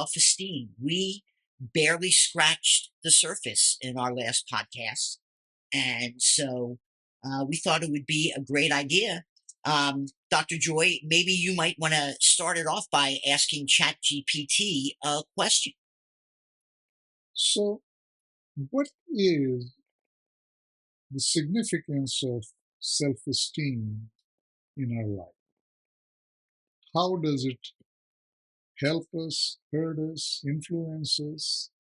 self-esteem. We barely scratched the surface in our last podcast. And so we thought it would be a great idea. Dr. Joy, maybe you might want to start it off by asking ChatGPT a question. So, what is the significance of self-esteem in our life? How does it help us, hurt us, influence us?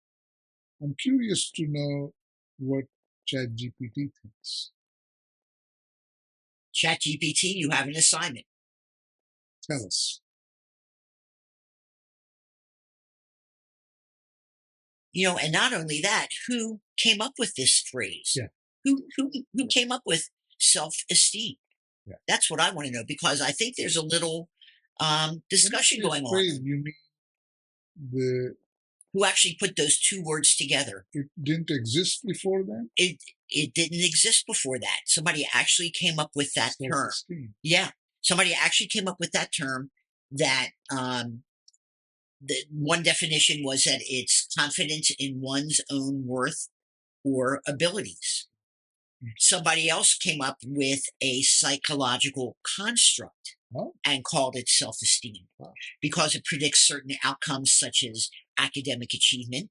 I'm curious to know what ChatGPT thinks. ChatGPT, you have an assignment. Tell us. And not only that, who came up with this phrase? Yeah. Who came up with self-esteem? Yeah. That's what I want to know, because I think there's a little discussion going phrase, on. You mean who actually put those two words together? It didn't exist before then? It didn't exist before that. Somebody actually came up with that term. Yeah. Somebody actually came up with that term. That the one definition was that it's confidence in one's own worth or abilities. Somebody else came up with a psychological construct and called it self-esteem because it predicts certain outcomes such as academic achievement,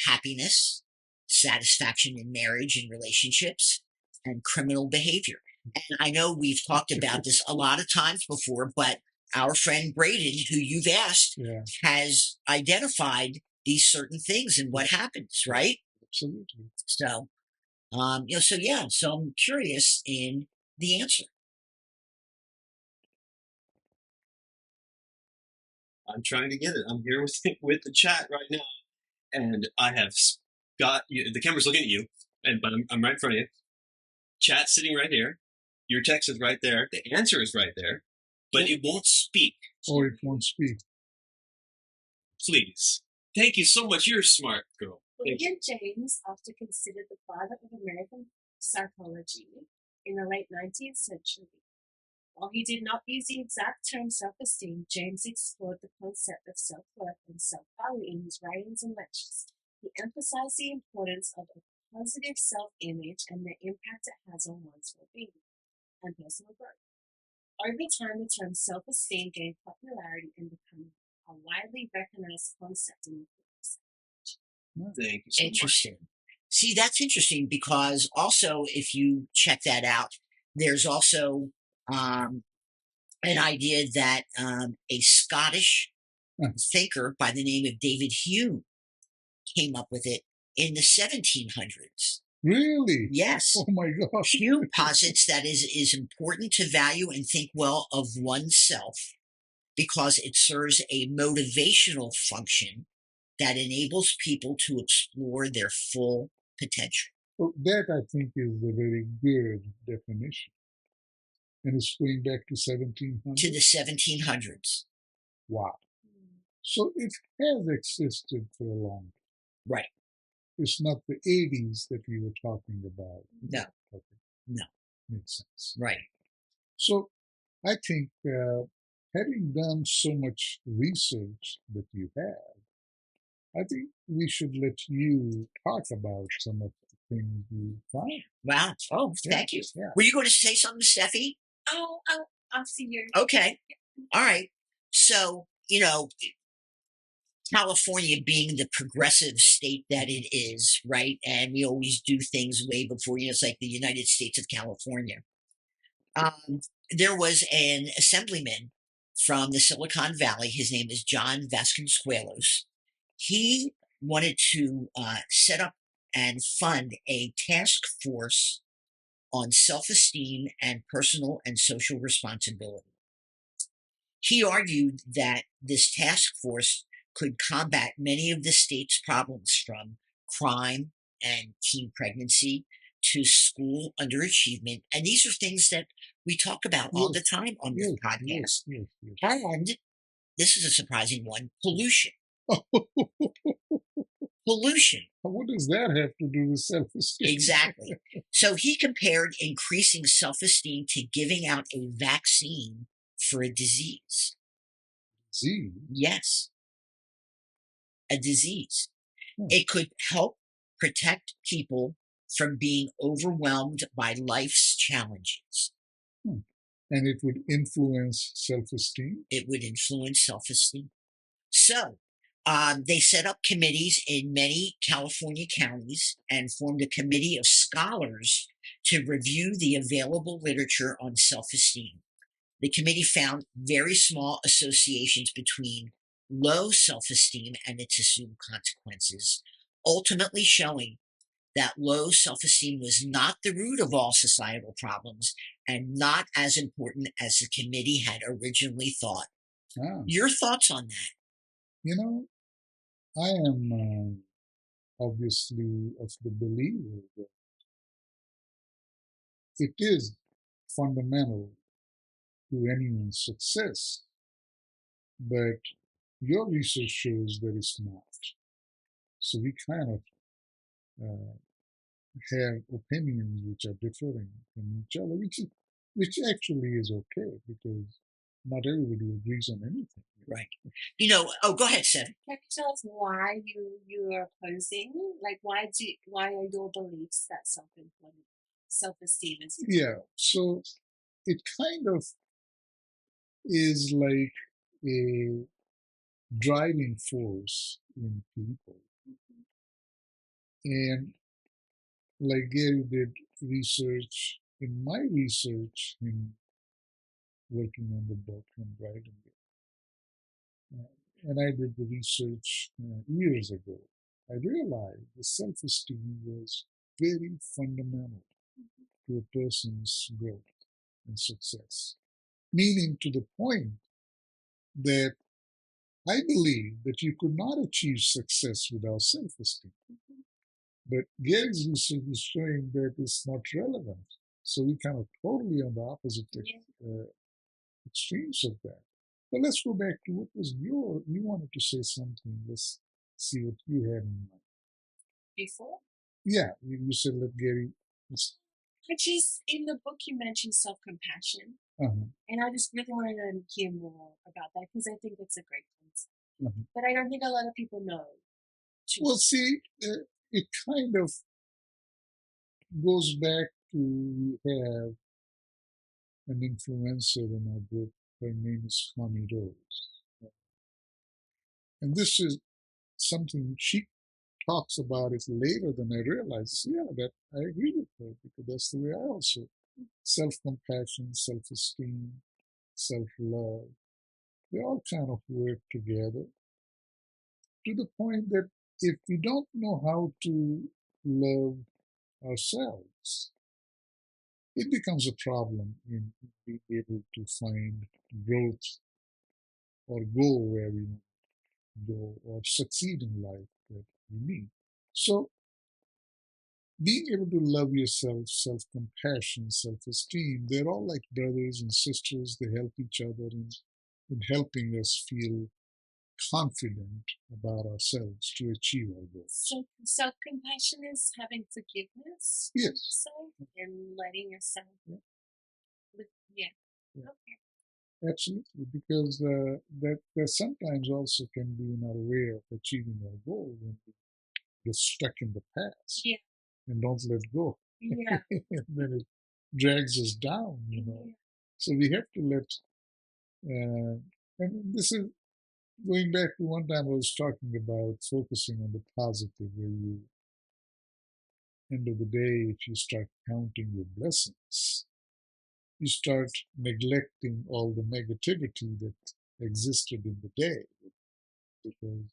happiness, satisfaction in marriage and relationships, and criminal behavior. And I know we've talked about this a lot of times before, but our friend Braden, who you've asked, has identified these certain things and what happens, right? Absolutely. So, so I'm curious in the answer. I'm trying to get it. I'm here with the chat right now, and I have got you. The camera's looking at you, but I'm right in front of you. Chat's sitting right here. Your text is right there. The answer is right there, but it won't speak. Oh, it won't speak. Please. Thank you so much. You're a smart girl. William James, often considered the father of American psychology in the late 19th century. While he did not use the exact term self-esteem, James explored the concept of self-worth and self-value in his writings and lectures. He emphasized the importance of a positive self-image and the impact it has on one's well-being and personal growth. Over time, the term self-esteem gained popularity and became a widely recognized concept in the Thank you so Interesting. See, that's interesting because also, if you check that out, there's also an idea that a Scottish thinker by the name of David Hume came up with it in the 1700s. Really? Yes. Oh my gosh. Hume posits that is important to value and think well of oneself because it serves a motivational function that enables people to explore their full potential. Well, that I think is a very good definition. And it's going back to 1700s? To the 1700s. Wow. So it has existed for a long time. Right. It's not the 80s that we were talking about. No. Okay. No. Makes sense. Right. So I think having done so much research that you have, I think we should let you talk about some of the things you find. Wow. Oh, thank you. Yeah. Were you going to say something, Steffi? I'll see you. Okay. All right. So, California being the progressive state that it is, right? And we always do things way before, it's like the United States of California. There was an assemblyman from the Silicon Valley. His name is John Vasconcellos. He wanted to set up and fund a task force on self-esteem and personal and social responsibility. He argued that this task force could combat many of the state's problems, from crime and teen pregnancy to school underachievement. And these are things that we talk about all the time on this podcast. Yes. And this is a surprising one: pollution. Pollution. What does that have to do with self-esteem? Exactly. So he compared increasing self-esteem to giving out a vaccine for a disease. Disease? Yes. a disease. Hmm. It could help protect people from being overwhelmed by life's challenges. And it would influence self-esteem. It would influence self-esteem. So they set up committees in many California counties and formed a committee of scholars to review the available literature on self-esteem. The committee found very small associations between low self-esteem and its assumed consequences, ultimately showing that low self-esteem was not the root of all societal problems and not as important as the committee had originally thought. Ah, Your thoughts on that? you know, I am obviously of the belief that it is fundamental to anyone's success, but your research shows that it's not. So we kind of uh, have opinions which are differing from each other, which actually is okay because not everybody agrees on anything. Right. Go ahead, Seth. Can you tell us why you are opposing? Like, why are your beliefs that self-esteem is? Yeah. So it kind of is like a driving force in people. And like Gary did research, in my research in working on the book and writing it, and I did the research years ago, I realized the self-esteem was very fundamental to a person's growth and success. Meaning to the point that I believe that you could not achieve success without self-esteem. But Gary's research is showing that it's not relevant. So we kind of totally on the opposite extremes of that. But let's go back to what was you wanted to say something. Let's see what you had in mind. Before? Yeah, you said let Gary. Which is, in the book you mentioned self-compassion. Uh-huh. And I just really wanted to hear more about that because I think it's a great concept. Uh-huh. But I don't think a lot of people know. Well, see, it kind of goes back to we have an influencer in our group. Her name is Connie Rose. And this is something she talks about it later than I realized. Yeah, that I agree with her because that's the way I also self-compassion, self-esteem, self-love. They all kind of work together to the point that if we don't know how to love ourselves, it becomes a problem in being able to find growth or go where we want to go or succeed in life that we need. So being able to love yourself, self-compassion, self-esteem, they're all like brothers and sisters. They help each other in helping us feel confident about ourselves to achieve our goals. So self-compassion is having forgiveness Yes. of yourself and letting yourself. Yeah. Okay. Absolutely, because that sometimes also can be in our way of achieving our goal when we get stuck in the past and don't let go. Yeah. And then it drags us down, Yeah. So we have to let, and this is going back to one time I was talking about focusing on the positive, where you, end of the day, if you start counting your blessings, you start neglecting all the negativity that existed in the day. Because,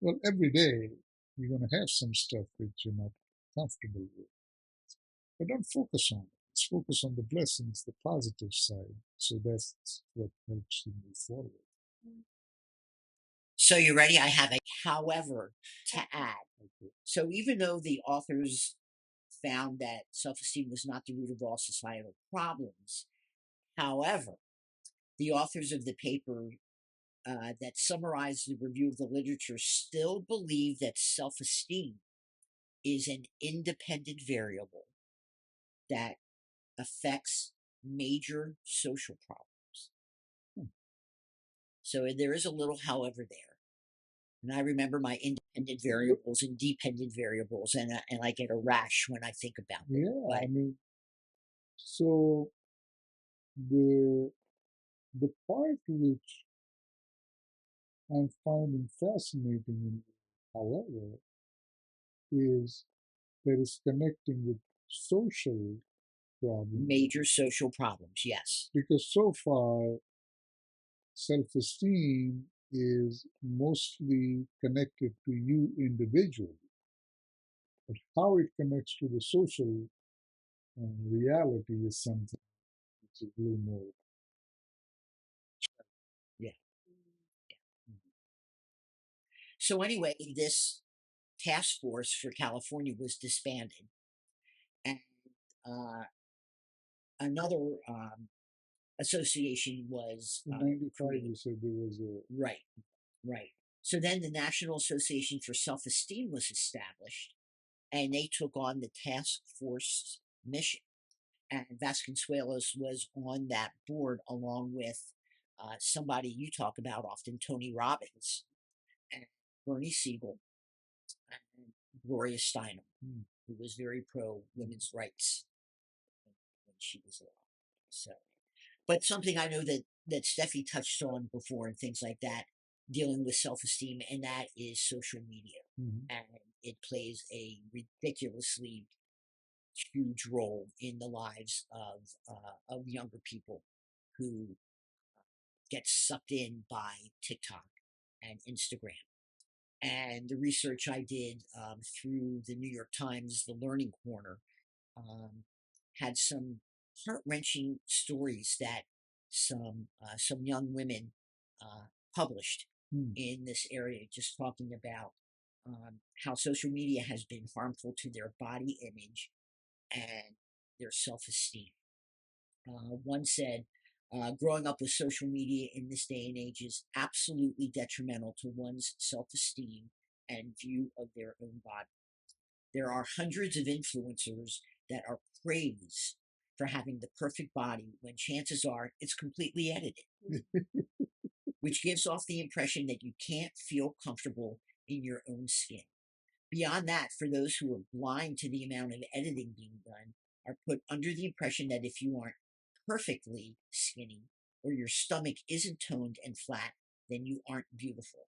well, every day you're going to have some stuff that you're not comfortable with. But don't focus on it. Let's focus on the blessings, the positive side. So that's what helps you move forward. So you ready? I have a however to add. Okay. So even though the authors found that self-esteem was not the root of all societal problems, however, the authors of the paper that summarized the review of the literature still believe that self-esteem is an independent variable that affects major social problems. So there is a little however there. And I remember my independent variables and dependent variables, and I get a rash when I think about them. Yeah, But I mean, so the the part which I'm finding fascinating, however, is that it's connecting with social problems. major social problems, yes. Because so far, self-esteem is mostly connected to you individually, but how it connects to the social reality is something that's a little more. Yeah. So anyway, this task force for California was disbanded, and uh, another association was In '95, created. you said there was a. Right, right. So then the National Association for Self-Esteem was established, and they took on the task force mission. And Vasconcelos was on that board along with somebody you talk about often, Tony Robbins, and Bernie Siegel, and Gloria Steinem, who was very pro women's rights when she was alive. So, but something I know that Steffi touched on before and things like that, dealing with self-esteem, and that is social media, and it plays a ridiculously huge role in the lives of younger people who get sucked in by TikTok and Instagram. And the research I did through the New York Times, the Learning Corner, had some heart-wrenching stories that some young women published in this area, just talking about how social media has been harmful to their body image and their self-esteem. One said, growing up with social media in this day and age is absolutely detrimental to one's self-esteem and view of their own body. There are hundreds of influencers that are praised for having the perfect body when chances are it's completely edited, which gives off the impression that you can't feel comfortable in your own skin. Beyond that, for those who are blind to the amount of editing being done, are put under the impression that if you aren't perfectly skinny or your stomach isn't toned and flat, then you aren't beautiful.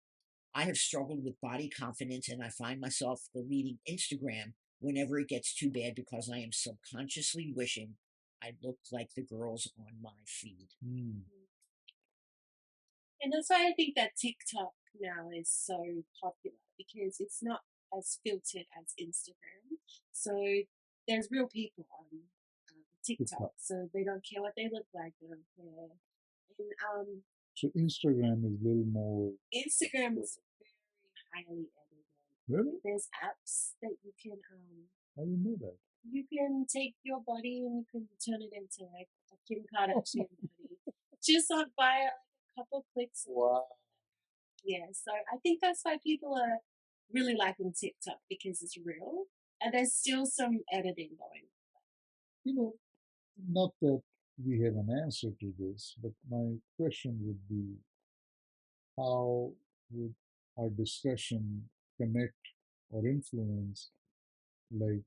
I have struggled with body confidence, and I find myself deleting Instagram whenever it gets too bad because I am subconsciously wishing I looked like the girls on my feed. And that's why I think that TikTok now is so popular, because it's not as filtered as Instagram. So there's real people on TikTok, so they don't care what they look like, they don't care. And So Instagram is a little more. Instagram is very highly edited. Really? There's apps that you can I didn't know that. you can take your body and you can turn it into like a Kim Kardashian body just on by like a couple clicks. Wow. Yeah, so I think that's why people are really liking TikTok, because it's real and there's still some editing going on. You know, not that we have an answer to this, but my question would be, how would our discussion connect or influence, like,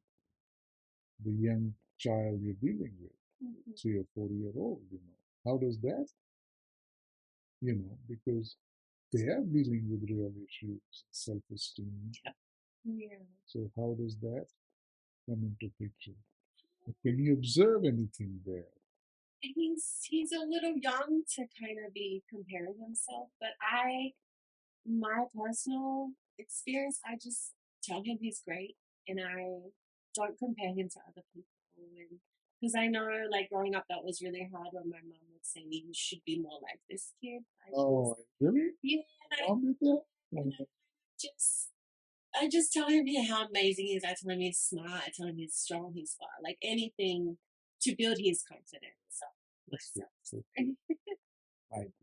the young child you're dealing with, 3 or 4-year-old, how does that, because they are dealing with real issues, self-esteem. Yeah. So how does that come into picture? Can you observe anything there? He's a little young to kind of be comparing himself, but my personal experience, I just tell him he's great, and I don't compare him to other people. And because I know, like growing up, that was really hard when my mom would say, "You should be more like this kid." Really? Yeah, Mom did that? and I just tell him how amazing he is. I tell him he's smart. I tell him he's strong. He's smart. Like anything to build his confidence. So, That's good. I agree.